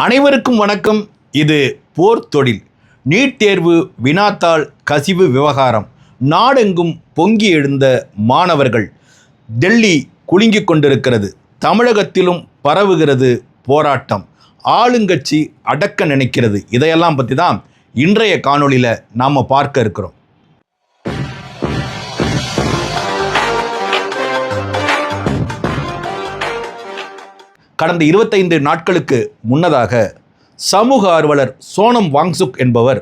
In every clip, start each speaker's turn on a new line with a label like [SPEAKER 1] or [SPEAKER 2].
[SPEAKER 1] அனைவருக்கும் வணக்கம். இது போர் தொழில். நீட் தேர்வு வினாத்தாள் கசிவு விவகாரம். நாடெங்கும் பொங்கி எழுந்த மாணவர்கள். டெல்லி குலுங்கிக் கொண்டிருக்கிறது. தமிழகத்திலும் பரவுகிறது போராட்டம். ஆளுங்கட்சி அடக்க நினைக்கிறது. இதையெல்லாம் பற்றி தான் இன்றைய காணொளியில் நாம் பார்க்க இருக்கிறோம். கடந்த 25 நாட்களுக்கு முன்னதாக சமூக ஆர்வலர் சோனம் வாங்சுக் என்பவர்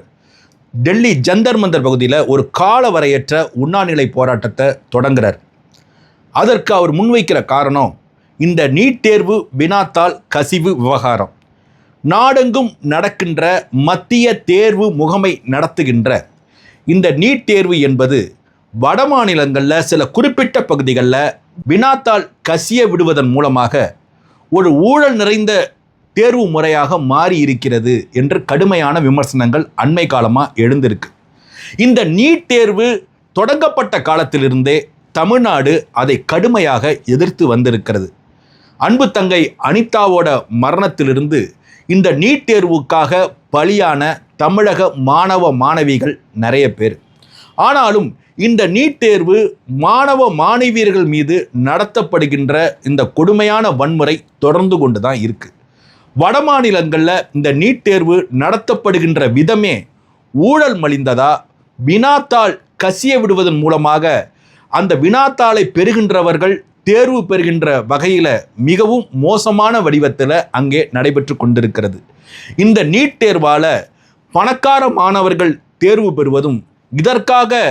[SPEAKER 1] டெல்லி ஜந்தர் மந்தர் பகுதியில் ஒரு காலவரையற்ற உண்ணாநிலை போராட்டத்தை தொடங்குகிறார். அதற்கு அவர் முன்வைக்கிற காரணம் இந்த நீட் தேர்வு வினாத்தாள் கசிவு விவகாரம். நாடெங்கும் நடக்கின்ற மத்திய தேர்வு முகமை நடத்துகின்ற இந்த நீட் தேர்வு என்பது வட மாநிலங்களில் சில குறிப்பிட்ட பகுதிகளில் வினாத்தாள் கசிய விடுவதன் மூலமாக ஒரு ஊழல் நிறைந்த தேர்வு முறையாக மாறி இருக்கிறது என்று கடுமையான விமர்சனங்கள் அண்மை காலமாக எழுந்திருக்கு. இந்த நீட் தேர்வு தொடங்கப்பட்ட காலத்திலிருந்தே தமிழ்நாடு அதை கடுமையாக எதிர்த்து வந்திருக்கிறது. அன்பு தங்கை அனிதாவோட மரணத்திலிருந்து இந்த நீட் தேர்வுக்காக பலியான தமிழக மாணவ மாணவிகள் நிறைய பேர். ஆனாலும் இந்த நீட் தேர்வு மாணவ மாணவியர்கள் மீது நடத்தப்படுகின்ற இந்த கொடுமையான வன்முறை தொடர்ந்து கொண்டு தான் இருக்குது. வட மாநிலங்களில் இந்த நீட் தேர்வு நடத்தப்படுகின்ற விதமே ஊழல் மலிந்ததா, வினாத்தாள் கசிய விடுவதன் மூலமாக அந்த வினாத்தாளை பெறுகின்றவர்கள் தேர்வு பெறுகின்ற வகையில் மிகவும் மோசமான வடிவத்தில் அங்கே நடைபெற்று கொண்டிருக்கிறது. இந்த நீட் தேர்வால் பணக்கார மாணவர்கள் தேர்வு பெறுவதும், இதற்காக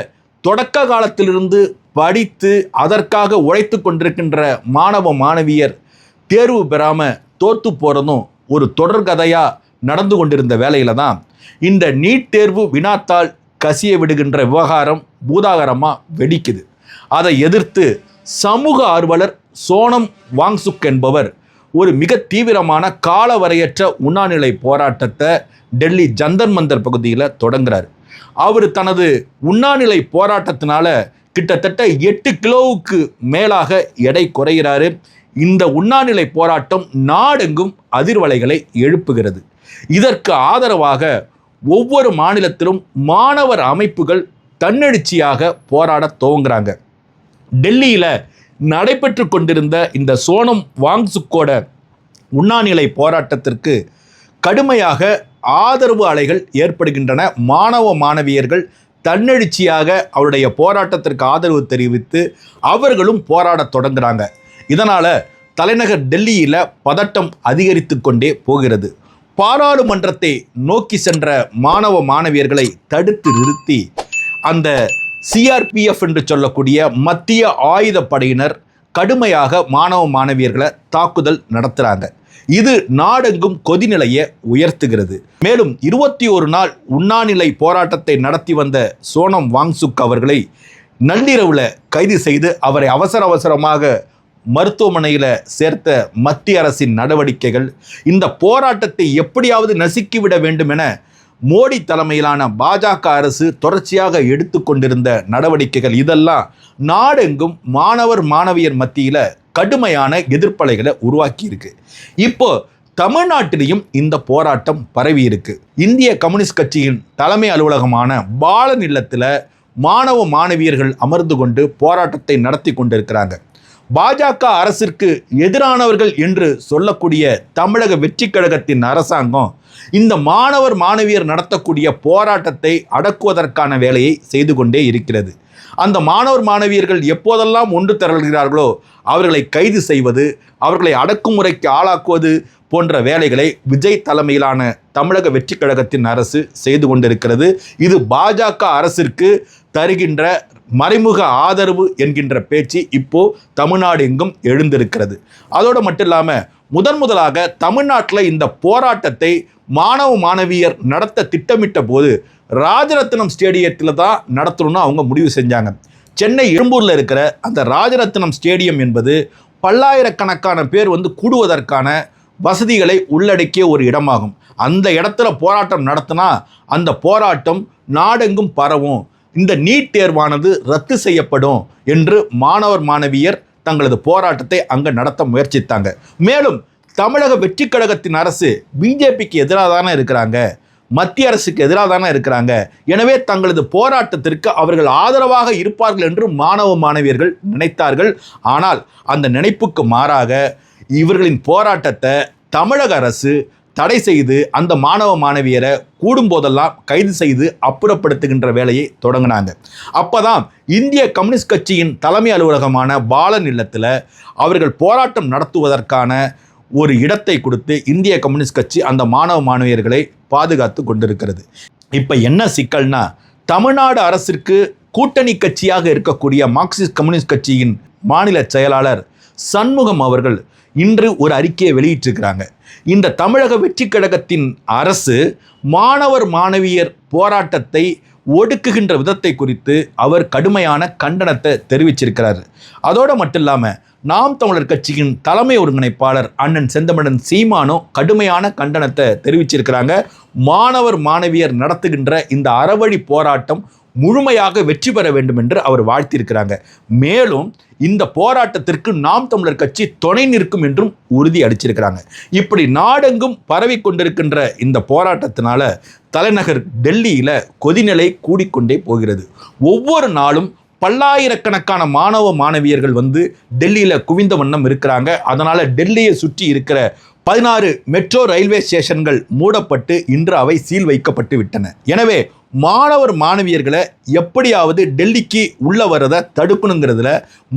[SPEAKER 1] தொடக்க காலத்திலிருந்து படித்து அதற்காக உழைத்து கொண்டிருக்கின்ற மாணவ மாணவியர் தேர்வு பெறாமல் தோற்று போகிறதும் ஒரு தொடர்கதையாக நடந்து கொண்டிருந்த வேளையில் தான் இந்த நீட் தேர்வு வினாத்தாள் கசிய விடுகின்ற விவகாரம் பூதாகரமாக வெடிக்குது. அதை எதிர்த்து சமூக ஆர்வலர் சோனம் வாங்சுக் என்பவர் ஒரு மிக தீவிரமான காலவரையற்ற உண்ணாநிலை போராட்டத்தை டெல்லி ஜந்தர் மந்தர் பகுதியில் தொடங்குகிறார். அவர் தனது உண்ணாநிலை போராட்டத்தினால கிட்டத்தட்ட 8 கிலோவுக்கு மேலாக எடை குறைகிறாரு. இந்த உண்ணாநிலை போராட்டம் நாடெங்கும் அதிர்வலைகளை எழுப்புகிறது. இதற்கு ஆதரவாக ஒவ்வொரு மாநிலத்திலும் மாணவர் அமைப்புகள் தன்னெழுச்சியாக போராட துவங்குறாங்க. டெல்லியில் நடைபெற்று கொண்டிருந்த இந்த சோனம் வாங்சுக்கோட உண்ணாநிலை போராட்டத்திற்கு கடுமையாக ஆதரவு அலைகள் ஏற்படுகின்றன. மாணவ மாணவியர்கள் தன்னெழுச்சியாக அவருடைய போராட்டத்திற்கு ஆதரவு தெரிவித்து அவர்களும் போராடத் தொடங்குகிறாங்க. இதனால் தலைநகர் டெல்லியில் பதட்டம் அதிகரித்து கொண்டே போகிறது. பாராளுமன்றத்தை நோக்கி சென்ற மாணவ மாணவியர்களை தடுத்து நிறுத்தி அந்த சிஆர்பிஎஃப் என்று சொல்லக்கூடிய மத்திய ஆயுதப்படையினர் கடுமையாக மாணவ மாணவியர்களை தாக்குதல் நடத்துகிறாங்க. இது நாடெங்கும் கொதிநிலையை உயர்த்துகிறது. மேலும் 21 நாள் உண்ணாநிலை போராட்டத்தை நடத்தி வந்த சோனம் வாங்சுக் அவர்களை நள்ளிரவில் கைது செய்து அவரை அவசரமாக மருத்துவமனையில் சேர்த்த மத்திய அரசின் நடவடிக்கைகள், இந்த போராட்டத்தை எப்படியாவது நசுக்கிவிட வேண்டும் என மோடி தலைமையிலான பாஜக அரசு தொடர்ச்சியாக எடுத்துக்கொண்டிருந்த நடவடிக்கைகள், இதெல்லாம் நாடெங்கும் மாணவர் மாணவியர் மத்தியில் கடுமையான எதிர்ப்பலைகளை உருவாக்கி இருக்கு. இப்போ தமிழ்நாட்டிலையும் இந்த போராட்டம் பரவி இருக்கு. இந்திய கம்யூனிஸ்ட் கட்சியின் தலைமை அலுவலகமான பாலன் இல்லத்தில் மாணவ மாணவியர்கள் அமர்ந்து கொண்டு போராட்டத்தை நடத்தி கொண்டிருக்கிறாங்க. பாஜக அரசிற்கு எதிரானவர்கள் என்று சொல்லக்கூடிய தமிழக வெற்றி கழகத்தின் அரசாங்கம் இந்த மாணவர் மாணவியர் நடத்தக்கூடிய போராட்டத்தை அடக்குவதற்கான வேலையை செய்து கொண்டே இருக்கிறது. அந்த மாணவர் மாணவியர்கள் எப்போதெல்லாம் ஒன்று திரள்கிறார்களோ அவர்களை கைது செய்வது, அவர்களை அடக்குமுறைக்கு ஆளாக்குவது போன்ற வேலைகளை விஜய் தலைமையிலான தமிழக வெற்றி கழகத்தின் அரசு செய்து கொண்டிருக்கிறது. இது பாஜக அரசிற்கு தருகின்ற மறைமுக ஆதரவு என்கின்ற பேச்சு இப்போ தமிழ்நாடு எங்கும் எழுந்திருக்கிறது. அதோடு மட்டும் இல்லாமல் முதலாக தமிழ்நாட்டில் இந்த போராட்டத்தை மாணவ மாணவியர் நடத்த திட்டமிட்ட போது ராஜரத்னம் ஸ்டேடியத்தில் தான் நடத்தணும்னு அவங்க முடிவு செஞ்சாங்க. சென்னை எழும்பூரில் இருக்கிற அந்த ராஜரத்னம் ஸ்டேடியம் என்பது பல்லாயிரக்கணக்கான பேர் கூடுவதற்கான வசதிகளை உள்ளடக்கிய ஒரு இடமாகும். அந்த இடத்துல போராட்டம் நடத்தினா அந்த போராட்டம் நாடெங்கும் பரவும், இந்த நீட் தேர்வானது ரத்து செய்யப்படும் என்று மாணவர் மாணவியர் தங்களது போராட்டத்தை அங்கே நடத்த முயற்சித்தாங்க. மேலும் தமிழக வெற்றி கழகத்தின் அரசு பிஜேபிக்கு எதிராக தானே இருக்கிறாங்க, மத்திய அரசுக்கு எதிராக தானே இருக்கிறாங்க. எனவே தங்களது போராட்டத்திற்கு அவர்கள் ஆதரவாக இருப்பார்கள் என்று மாணவ மாணவியர்கள் நினைத்தார்கள். ஆனால் அந்த நினைப்புக்கு மாறாக இவர்களின் போராட்டத்தை தமிழக அரசு தடை செய்து அந்த மாணவ மாணவியரை கூடும்போதெல்லாம் கைது செய்து அப்புறப்படுத்துகின்ற வேலையை தொடங்கினாங்க. அப்போதான் இந்திய கம்யூனிஸ்ட் கட்சியின் தலைமை அலுவலகமான பாலன் இல்லத்தில் அவர்கள் போராட்டம் நடத்துவதற்கான ஒரு இடத்தை கொடுத்து இந்திய கம்யூனிஸ்ட் கட்சி அந்த மாணவ மாணவியர்களை பாதுகாத்து கொண்டிருக்கிறது. இப்போ என்ன சிக்கல்னா, தமிழ்நாடு அரசிற்கு கூட்டணி கட்சியாக இருக்கக்கூடிய மார்க்சிஸ்ட் கம்யூனிஸ்ட் கட்சியின் மாநில செயலாளர் சண்முகம் அவர்கள் இன்று ஒரு அறிக்கையை வெளியிட்டிருக்கிறாங்க. இந்த தமிழக வெற்றி கழகத்தின் அரசு மாணவர் மாணவியர் போராட்டத்தை ஒடுக்குகின்ற விதத்தை குறித்து அவர் கடுமையான கண்டனத்தை தெரிவிச்சிருக்கிறார். அதோடு மட்டும் இல்லாமல் நாம் தமிழர் கட்சியின் தலைமை ஒருங்கிணைப்பாளர் அண்ணன் செந்தமிழன் சீமானும் கடுமையான கண்டனத்தை தெரிவிச்சிருக்கிறாங்க. மாணவர் மாணவியர் நடத்துகின்ற இந்த அறவழி போராட்டம் முழுமையாக வெற்றி பெற வேண்டும் என்று அவர் வாழ்த்தியிருக்கிறாங்க. மேலும் இந்த போராட்டத்திற்கு நாம் தமிழர் கட்சி துணை நிற்கும் என்றும் உறுதி அளிச்சிருக்கிறாங்க. இப்படி நாடெங்கும் பரவி கொண்டிருக்கின்ற இந்த போராட்டத்தினால தலைநகர் டெல்லியில் கொதிநிலை கூடிக்கொண்டே போகிறது. ஒவ்வொரு நாளும் பல்லாயிரக்கணக்கான மாணவ மாணவியர்கள் வந்து டெல்லியில் குவிந்த வண்ணம் இருக்கிறாங்க. அதனால் டெல்லியை சுற்றி இருக்கிற 16 மெட்ரோ ரயில்வே ஸ்டேஷன்கள் மூடப்பட்டு இன்று அவை சீல் வைக்கப்பட்டு விட்டன. எனவே மாணவர் மாணவியர்களை எப்படியாவது டெல்லிக்கு உள்ள வரதை தடுக்கணுங்கிறதுல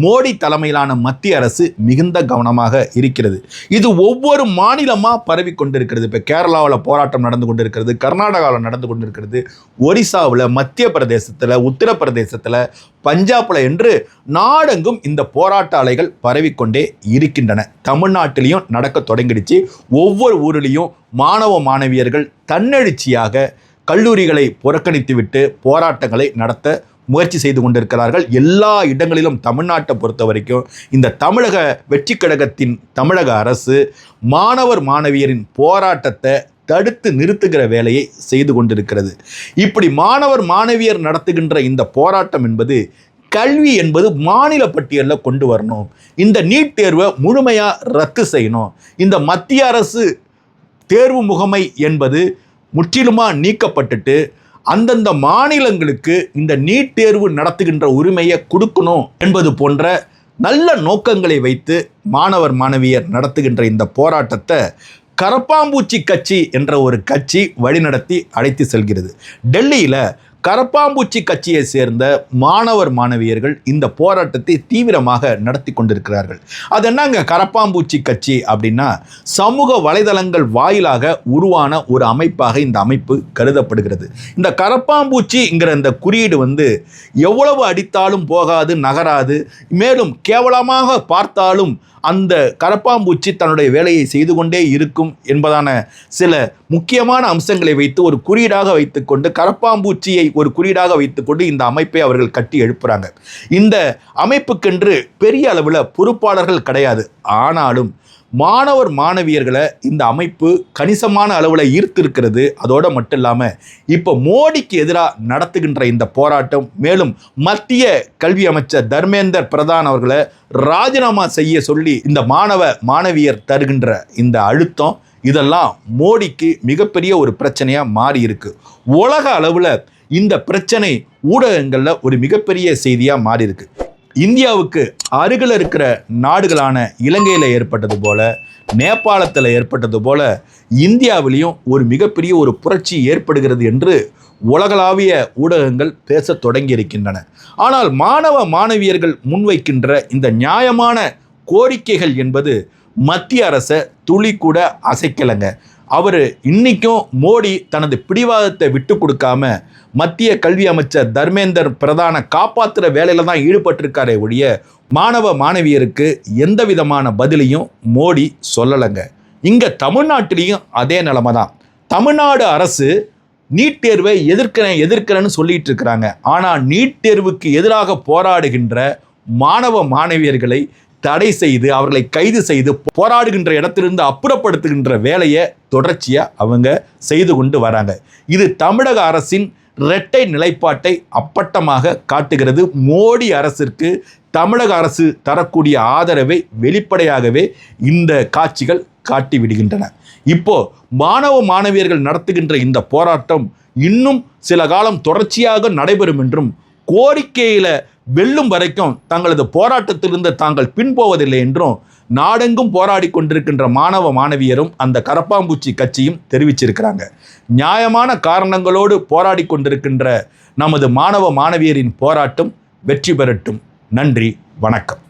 [SPEAKER 1] மோடி தலைமையிலான மத்திய அரசு மிகுந்த கவனமாக இருக்கிறது. இது ஒவ்வொரு மாநிலமாக பரவி கொண்டிருக்கிறது. இப்போ கேரளாவில் போராட்டம் நடந்து கொண்டிருக்கிறது, கர்நாடகாவில் நடந்து கொண்டிருக்கிறது, ஒரிசாவில், மத்திய பிரதேசத்தில், உத்தரப்பிரதேசத்தில், பஞ்சாபில் என்று நாடெங்கும் இந்த போராட்ட அலைகள் பரவிக்கொண்டே இருக்கின்றன. தமிழ்நாட்டிலையும் நடக்க தொடங்கிடுச்சு. ஒவ்வொரு ஊரிலையும் மாணவ மாணவியர்கள் தன்னெழுச்சியாக கல்லூரிகளை புறக்கணித்துவிட்டு போராட்டங்களை நடத்த முயற்சி செய்து கொண்டிருக்கிறார்கள். எல்லா இடங்களிலும் தமிழ்நாட்டை பொறுத்த வரைக்கும் இந்த தமிழக வெற்றி கழகத்தின் தமிழக அரசு மாணவர் மாணவியரின் போராட்டத்தை தடுத்து நிறுத்துகிற வேலையை செய்து கொண்டிருக்கிறது. இப்படி மாணவர் மாணவியர் நடத்துகின்ற இந்த போராட்டம் என்பது கல்வி என்பது மாநில பட்டியலில் கொண்டு வரணும், இந்த நீட் தேர்வை முழுமையாக ரத்து செய்யணும், இந்த மத்திய அரசு தேர்வு முகமை என்பது முற்றிலுமாக நீக்கப்பட்டுட்டு அந்தந்த மாநிலங்களுக்கு இந்த நீட் தேர்வு நடத்துகின்ற உரிமையை கொடுக்கணும் என்பது போன்ற நல்ல நோக்கங்களை வைத்து மாணவர் மாணவியர் நடத்துகின்ற இந்த போராட்டத்தை கரப்பாம்பூச்சி கட்சி என்ற ஒரு கட்சி வழிநடத்தி அழைத்து செல்கிறது. டெல்லியில் கரப்பாம்பூச்சி கட்சியை சேர்ந்த மாணவர் மாணவியர்கள் இந்த போராட்டத்தை தீவிரமாக நடத்தி கொண்டிருக்கிறார்கள். அது என்னங்க கரப்பாம்பூச்சி கட்சி அப்படின்னா, சமூக வலைதளங்கள் வாயிலாக உருவான ஒரு அமைப்பாக இந்த அமைப்பு கருதப்படுகிறது. இந்த கரப்பாம்பூச்சிங்கிற இந்த குறியீடு வந்து எவ்வளவு அடித்தாலும் போகாது, நகராது, மேலும் கேவலமாக பார்த்தாலும் அந்த கரப்பாம்பூச்சி தன்னுடைய வேலையை செய்து கொண்டே இருக்கும் என்பதான சில முக்கியமான அம்சங்களை வைத்து ஒரு குறியீடாக வைத்துக்கொண்டு கரப்பாம்பூச்சியை ஒரு குறியீடாக வைத்துக்கொண்டு இந்த அமைப்பை அவர்கள் கட்டி எழுப்புறாங்க. இந்த அமைப்புக்கென்று பெரிய அளவில் பொறுப்பாளர்கள் கிடையாது. ஆனாலும் மாணவர் மாணவியர்களை இந்த அமைப்பு கணிசமான அளவில் ஈர்த்திருக்கிறது. அதோடு மட்டும் இல்லாமல் இப்போ மோடிக்கு எதிராக நடத்துகின்ற இந்த போராட்டம், மேலும் மத்திய கல்வி அமைச்சர் தர்மேந்தர் பிரதான் அவர்களை ராஜினாமா செய்ய சொல்லி இந்த மாணவ மாணவியர் தருகின்ற இந்த அழுத்தம், இதெல்லாம் மோடிக்கு மிகப்பெரிய ஒரு பிரச்சனையாக மாறி இருக்கு. உலக அளவில் இந்த பிரச்சனை ஊடகங்களில் ஒரு மிகப்பெரிய செய்தியாக மாறி இருக்கு. இந்தியாவுக்கு அருகில் இருக்கிற நாடுகளான இலங்கையில் ஏற்பட்டது போல, நேபாளத்தில் ஏற்பட்டது போல இந்தியாவிலையும் ஒரு மிகப்பெரிய ஒரு புரட்சி ஏற்படுகிறது என்று உலகளாவிய ஊடகங்கள் பேச தொடங்கி இருக்கின்றன. ஆனால் மாணவ மாணவியர்கள் முன்வைக்கின்ற இந்த நியாயமான கோரிக்கைகள் என்பது மத்திய அரசை துளி கூட அசைக்கலைங்க. அவர் இன்னைக்கும் மோடி தனது பிடிவாதத்தை விட்டு கொடுக்காம மத்திய கல்வி அமைச்சர் தர்மேந்தர் பிரதான காப்பாற்றுற வேலையில் தான் ஈடுபட்டிருக்காரே ஒழிய மாணவ மாணவியருக்கு எந்த விதமான பதிலையும் மோடி சொல்லலைங்க. இங்கே தமிழ்நாட்டிலையும் அதே நிலைமை தான். தமிழ்நாடு அரசு நீட் தேர்வை எதிர்க்கிறேன்னு சொல்லிட்டு இருக்கிறாங்க. ஆனால் நீட் தேர்வுக்கு எதிராக போராடுகின்ற மாணவ மாணவியர்களை தடை செய்து அவர்களை கைது செய்து போராடுகின்ற இடத்திலிருந்து அப்புறப்படுத்துகின்ற வேலையை தொடர்ச்சியாக அவங்க செய்து கொண்டு வராங்க. இது தமிழக அரசின் இரட்டை நிலைப்பாட்டை அப்பட்டமாக காட்டுகிறது. மோடி அரசிற்கு தமிழக அரசு தரக்கூடிய ஆதரவை வெளிப்படையாகவே இந்த காட்சிகள் காட்டிவிடுகின்றன. இப்போ மாணவ மாணவியர்கள் நடத்துகின்ற இந்த போராட்டம் இன்னும் சில காலம் தொடர்ச்சியாக நடைபெறும் என்றும், கோரிக்கையில வெல்லும் வரைக்கும் தங்களது போராட்டத்திலிருந்து தாங்கள் பின்போவதில்லை என்றும் நாடெங்கும் போராடி கொண்டிருக்கின்ற மாணவ மாணவியரும் அந்த கரப்பாம்பூச்சி கட்சியும் தெரிவிச்சிருக்கிறாங்க. நியாயமான காரணங்களோடு போராடி கொண்டிருக்கின்ற நமது மாணவ மாணவியரின் போராட்டம் வெற்றி பெறட்டும். நன்றி, வணக்கம்.